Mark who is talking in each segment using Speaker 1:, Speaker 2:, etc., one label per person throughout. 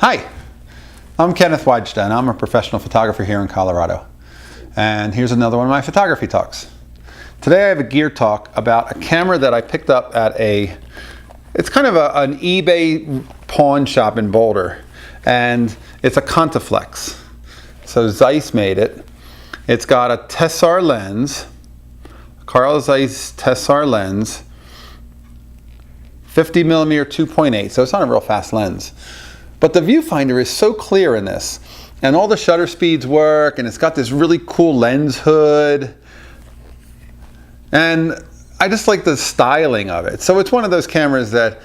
Speaker 1: Hi, I'm Kenneth Wajda, and I'm a professional photographer here in Colorado. And here's another one of my photography talks. Today I have a gear talk about a camera that I picked up at it's kind of an eBay pawn shop in Boulder. And it's a Contaflex. So Zeiss made it. It's got a Tessar lens, Carl Zeiss Tessar lens, 50mm 2.8, so it's not a real fast lens. But the viewfinder is so clear in this, and all the shutter speeds work, and it's got this really cool lens hood. And I just like the styling of it. So it's one of those cameras that,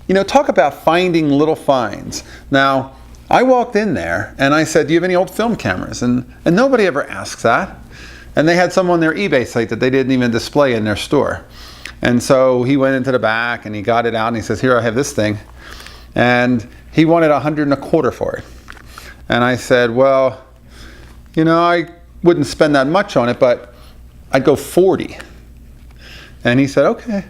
Speaker 1: you know, talk about finding little finds. Now, I walked in there and I said, do you have any old film cameras? And nobody ever asks that. And they had some on their eBay site that they didn't even display in their store. And so he went into the back and he got it out and he says, here, I have this thing. And he wanted $125 for it. And I said, well, you know, I wouldn't spend that much on it, but I'd go 40. And he said, okay.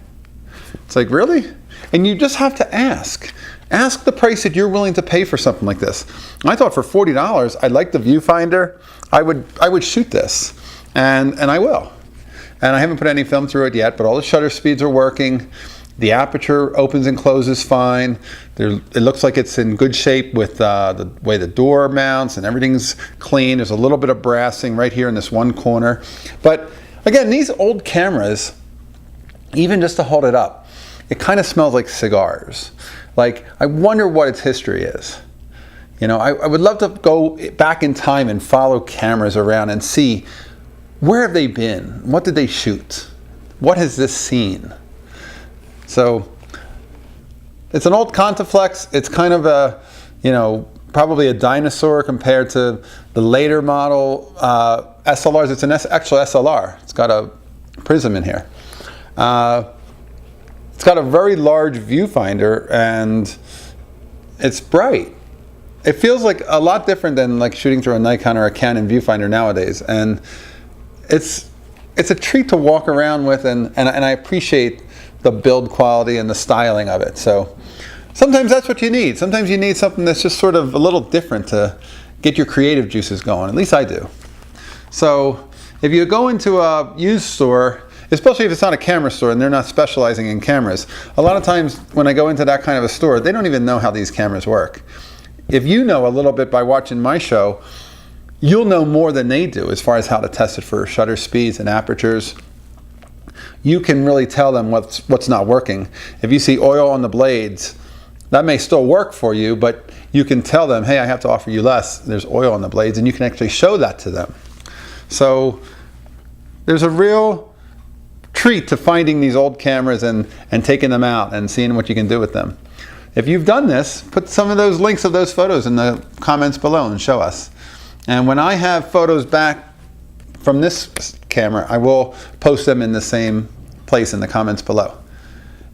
Speaker 1: It's like, really? And you just have to ask. Ask the price that you're willing to pay for something like this. I thought for $40, I like the viewfinder. I would shoot this, and I will. And I haven't put any film through it yet, but all the shutter speeds are working. The aperture opens and closes fine. It looks like it's in good shape with the way the door mounts, and everything's clean. There's a little bit of brassing right here in this one corner. But again, these old cameras, even just to hold it up, it kind of smells like cigars. Like, I wonder what its history is. You know, I would love to go back in time and follow cameras around and see where have they been? What did they shoot? What has this seen? So, it's an old Contaflex. It's kind of a, you know, probably a dinosaur compared to the later model SLRs. It's an actual SLR. It's got a prism in here. It's got a very large viewfinder and it's bright. It feels like a lot different than like shooting through a Nikon or a Canon viewfinder nowadays. And it's a treat to walk around with, and I appreciate the build quality and the styling of it. So sometimes that's what you need. Sometimes you need something that's just sort of a little different to get your creative juices going. At least I do. So if you go into a used store, especially if it's not a camera store and they're not specializing in cameras, a lot of times when I go into that kind of a store, they don't even know how these cameras work. If you know a little bit by watching my show, you'll know more than they do as far as how to test it for shutter speeds and apertures. You can really tell them what's not working. If you see oil on the blades, that may still work for you, but you can tell them, hey, I have to offer you less. There's oil on the blades, and you can actually show that to them. So there's a real treat to finding these old cameras and taking them out and seeing what you can do with them. If you've done this, put some of those links of those photos in the comments below and show us. And when I have photos back from this camera, I will post them in the same place in the comments below.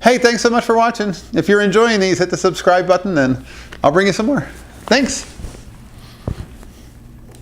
Speaker 1: Hey, thanks so much for watching. If you're enjoying these, hit the subscribe button and I'll bring you some more. Thanks.